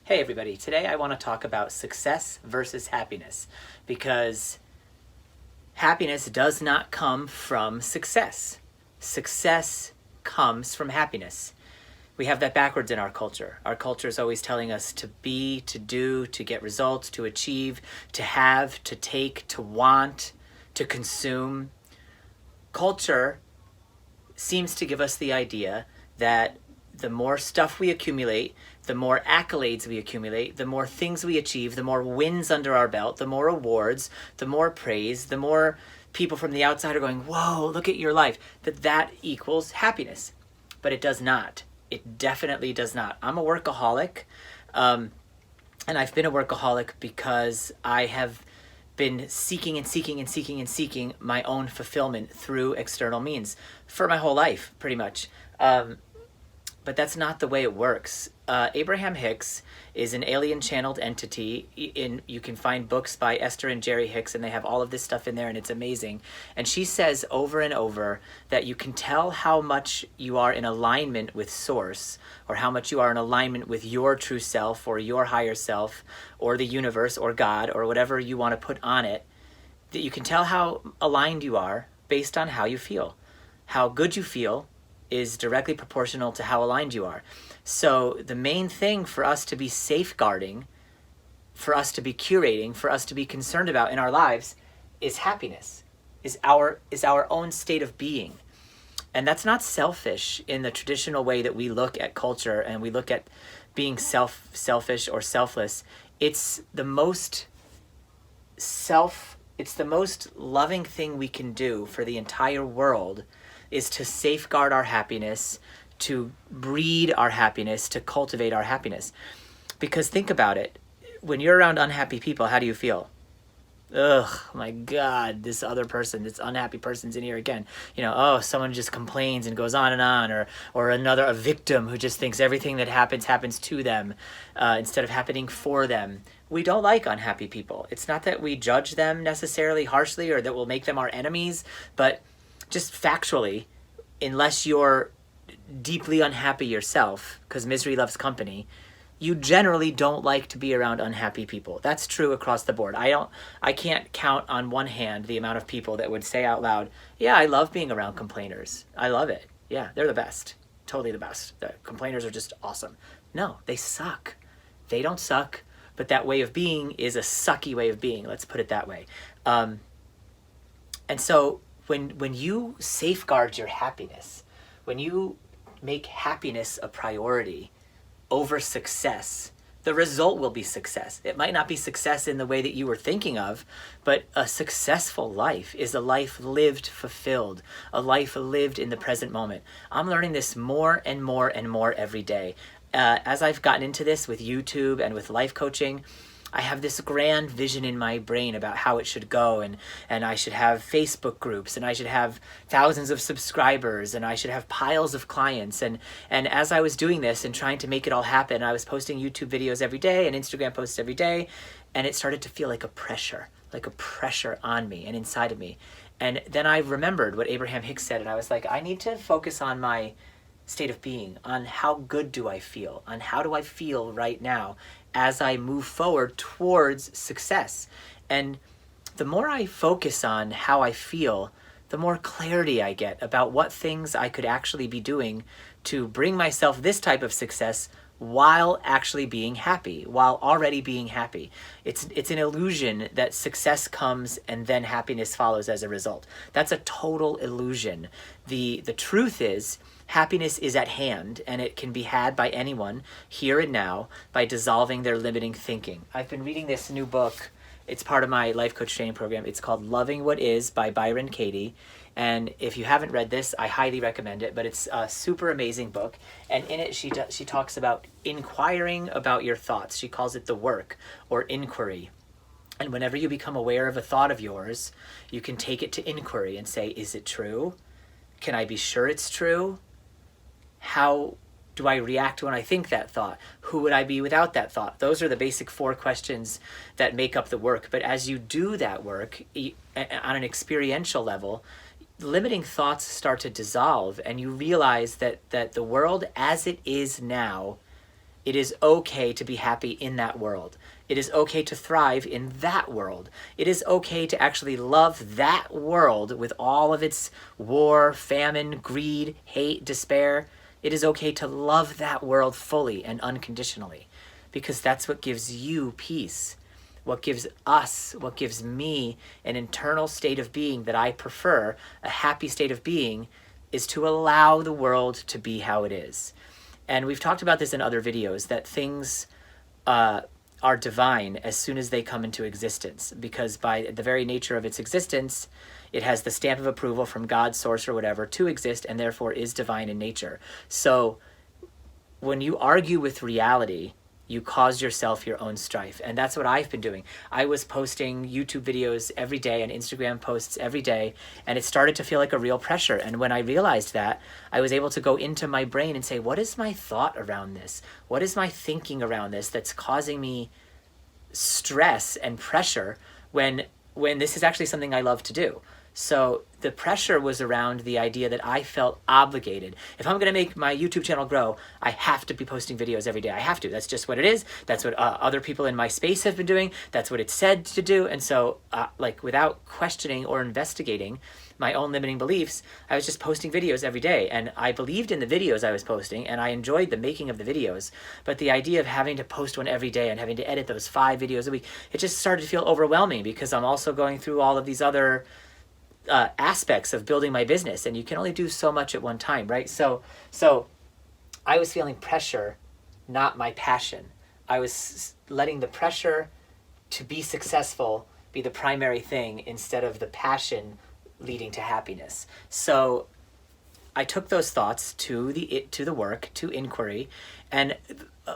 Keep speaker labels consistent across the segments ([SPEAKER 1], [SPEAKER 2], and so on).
[SPEAKER 1] Hey everybody, today I want to talk about success versus happiness, because happiness does not come from success. Success comes from happiness. We have that backwards in our culture. Our culture is always telling us to be, to do, to get results, to achieve, to have, to take, to want, to consume. Culture seems to give us the idea that the more stuff we accumulate, the more accolades we accumulate, the more things we achieve, the more wins under our belt, the more awards, the more praise, the more people from the outside are going, whoa, look at your life, that equals happiness. But it does not. It definitely does not. I'm a workaholic, and I've been a workaholic because I have been seeking my own fulfillment through external means for my whole life, pretty much. But that's not the way it works. Abraham Hicks is an alien channeled entity. You can find books by Esther and Jerry Hicks, and they have all of this stuff in there, and it's amazing. And she says over and over that you can tell how much you are in alignment with Source, or how much you are in alignment with your true self, or your higher self, or the universe, or God, or whatever you want to put on it, that you can tell how aligned you are based on how you feel. How good you feel is directly proportional to how aligned you are. So the main thing for us to be safeguarding, for us to be curating, for us to be concerned about in our lives is happiness, is our own state of being. And that's not selfish in the traditional way that we look at culture and we look at being selfish or selfless. It's the most loving thing we can do for the entire world, is to safeguard our happiness, to breed our happiness, to cultivate our happiness. Because think about it, when you're around unhappy people, how do you feel? Ugh, my God, this unhappy person's in here again. Oh, someone just complains and goes on, or a victim who just thinks everything that happens to them, instead of happening for them. We don't like unhappy people. It's not that we judge them necessarily harshly or that we'll make them our enemies, but just factually, unless you're deeply unhappy yourself, because misery loves company, you generally don't like to be around unhappy people. That's true across the board. I can't count on one hand the amount of people that would say out loud, yeah, I love being around complainers. I love it. Yeah, they're the best. Totally the best. The complainers are just awesome. No, they suck. They don't suck, but that way of being is a sucky way of being. Let's put it that way. And so when you safeguard your happiness, when you make happiness a priority over success, the result will be success. It might not be success in the way that you were thinking of, but a successful life is a life lived fulfilled, a life lived in the present moment. I'm learning this more and more and more every day. As I've gotten into this with YouTube and with life coaching, I have this grand vision in my brain about how it should go, and I should have Facebook groups, and I should have thousands of subscribers, and I should have piles of clients. And as I was doing this and trying to make it all happen, I was posting YouTube videos every day and Instagram posts every day, and it started to feel like a pressure on me and inside of me. And then I remembered what Abraham Hicks said, and I was like, I need to focus on my state of being, on how good do I feel, on how do I feel right now as I move forward towards success. And the more I focus on how I feel, the more clarity I get about what things I could actually be doing to bring myself this type of success while actually being happy, while already being happy. It's an illusion that success comes and then happiness follows as a result. That's a total illusion. The truth is, happiness is at hand, and it can be had by anyone here and now by dissolving their limiting thinking. I've been reading this new book. It's part of my life coach training program. It's called Loving What Is by Byron Katie. And if you haven't read this, I highly recommend it. But it's a super amazing book. And in it, she talks about inquiring about your thoughts. She calls it the work, or inquiry. And whenever you become aware of a thought of yours, you can take it to inquiry and say, is it true? Can I be sure it's true? How do I react when I think that thought? Who would I be without that thought? Those are the basic 4 questions that make up the work. But as you do that work on an experiential level, limiting thoughts start to dissolve, and you realize that the world as it is now It is okay to be happy in that world. It is okay to thrive in that world. It is okay to actually love that world with all of its war, famine, greed, hate, despair. It is okay to love that world fully and unconditionally, because that's what gives you peace. What gives us, what gives me an internal state of being that I prefer, a happy state of being, is to allow the world to be how it is. And we've talked about this in other videos, that things are divine as soon as they come into existence, because by the very nature of its existence, it has the stamp of approval from God, source, or whatever to exist, and therefore is divine in nature. So when you argue with reality, you cause yourself your own strife. And that's what I've been doing. I was posting YouTube videos every day and Instagram posts every day, and it started to feel like a real pressure. And when I realized that, I was able to go into my brain and say, what is my thought around this? What is my thinking around this that's causing me stress and pressure when this is actually something I love to do? So the pressure was around the idea that I felt obligated. If I'm going to make my YouTube channel grow, I have to be posting videos every day. I have to. That's just what it is. That's what other people in my space have been doing. That's what it's said to do. And so like without questioning or investigating my own limiting beliefs, I was just posting videos every day. And I believed in the videos I was posting, and I enjoyed the making of the videos. But the idea of having to post one every day and having to edit those 5 videos a week, it just started to feel overwhelming, because I'm also going through all of these other aspects of building my business, and you can only do so much at one time, right? So I was feeling pressure, not my passion. I was letting the pressure to be successful be the primary thing instead of the passion leading to happiness. So I took those thoughts to the work, to inquiry, and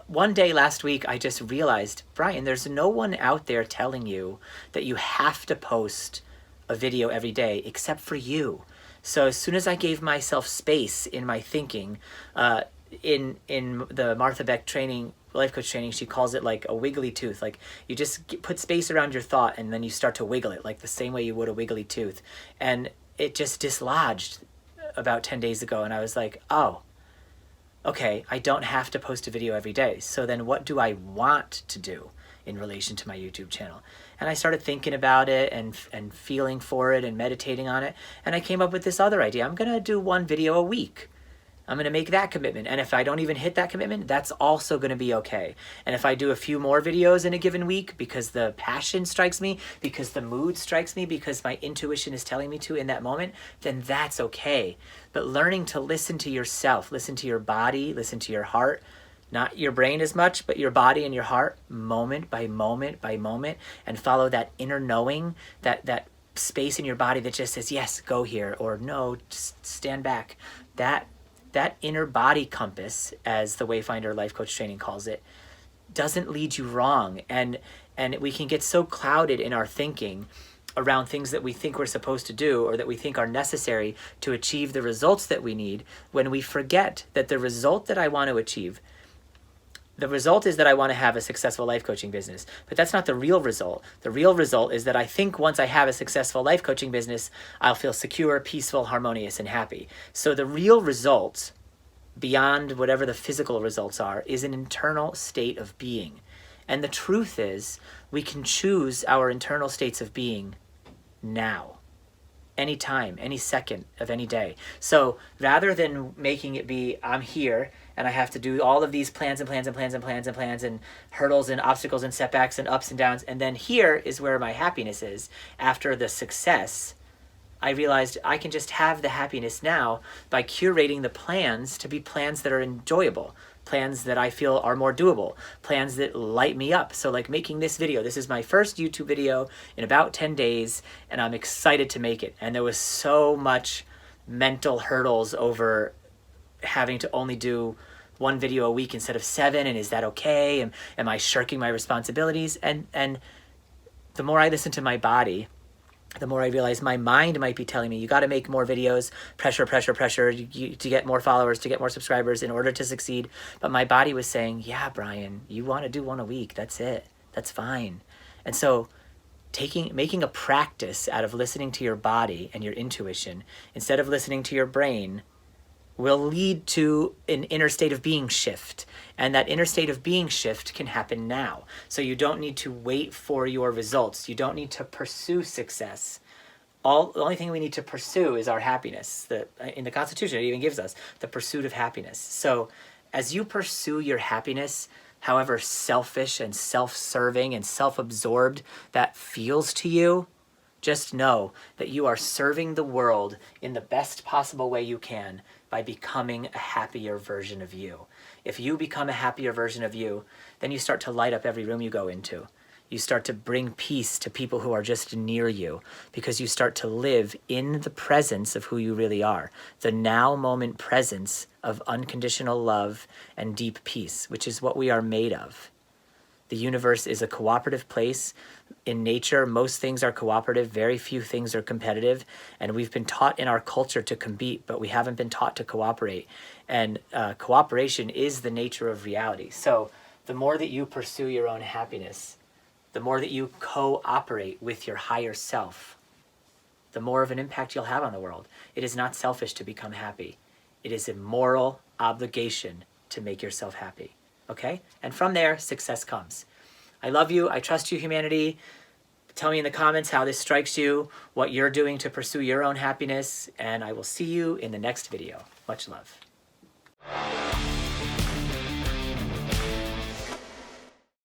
[SPEAKER 1] one day last week I just realized, Brian, there's no one out there telling you that you have to post a video every day except for you. So as soon as I gave myself space in my thinking, in the Martha Beck training, life coach training, she calls it like a wiggly tooth. Like you just put space around your thought and then you start to wiggle it, like the same way you would a wiggly tooth. And it just dislodged about 10 days ago, and I was like, oh, okay, I don't have to post a video every day. So then what do I want to do in relation to my YouTube channel? And I started thinking about it and feeling for it and meditating on it. And I came up with this other idea. I'm going to do 1 video a week. I'm going to make that commitment. And if I don't even hit that commitment, that's also going to be okay. And if I do a few more videos in a given week because the passion strikes me, because the mood strikes me, because my intuition is telling me to in that moment, then that's okay. But learning to listen to yourself, listen to your body, listen to your heart, not your brain as much, but your body and your heart, moment by moment by moment, and follow that inner knowing, that space in your body that just says, yes, go here, or no, just stand back. That inner body compass, as the Wayfinder Life Coach Training calls it, doesn't lead you wrong. And we can get so clouded in our thinking around things that we think we're supposed to do or that we think are necessary to achieve the results that we need, when we forget that the result that I want to achieve, the result is that I want to have a successful life coaching business, but that's not the real result. The real result is that I think once I have a successful life coaching business, I'll feel secure, peaceful, harmonious, and happy. So the real result, beyond whatever the physical results are, is an internal state of being. And the truth is, we can choose our internal states of being now. Anytime, any second of any day. So rather than making it be, I'm here and I have to do all of these plans and plans and plans and plans and plans and hurdles and obstacles and setbacks and ups and downs, and then here is where my happiness is after the success, I realized I can just have the happiness now by curating the plans to be plans that are enjoyable, plans that I feel are more doable, plans that light me up. So like making this video, this is my first YouTube video in about 10 days, and I'm excited to make it. And there was so much mental hurdles over having to only do 1 video a week instead of 7, and is that okay? And am I shirking my responsibilities? And the more I listen to my body, the more I realize my mind might be telling me, you got to make more videos, pressure, pressure, pressure, to get more followers, to get more subscribers in order to succeed. But my body was saying, yeah, Brian, you want to do 1 a week. That's it. That's fine. And so making a practice out of listening to your body and your intuition, instead of listening to your brain, will lead to an inner state of being shift. And that inner state of being shift can happen now. So you don't need to wait for your results. You don't need to pursue success. The only thing we need to pursue is our happiness. In the Constitution, it even gives us the pursuit of happiness. So as you pursue your happiness, however selfish and self-serving and self-absorbed that feels to you, just know that you are serving the world in the best possible way you can by becoming a happier version of you. If you become a happier version of you, then you start to light up every room you go into. You start to bring peace to people who are just near you, because you start to live in the presence of who you really are. The now moment presence of unconditional love and deep peace, which is what we are made of. The universe is a cooperative place. In nature, most things are cooperative. Very few things are competitive. And we've been taught in our culture to compete, but we haven't been taught to cooperate. And cooperation is the nature of reality. So the more that you pursue your own happiness, the more that you cooperate with your higher self, the more of an impact you'll have on the world. It is not selfish to become happy. It is a moral obligation to make yourself happy. Okay? And from there, success comes. I love you. I trust you, humanity. Tell me in the comments how this strikes you, what you're doing to pursue your own happiness, and I will see you in the next video. Much love.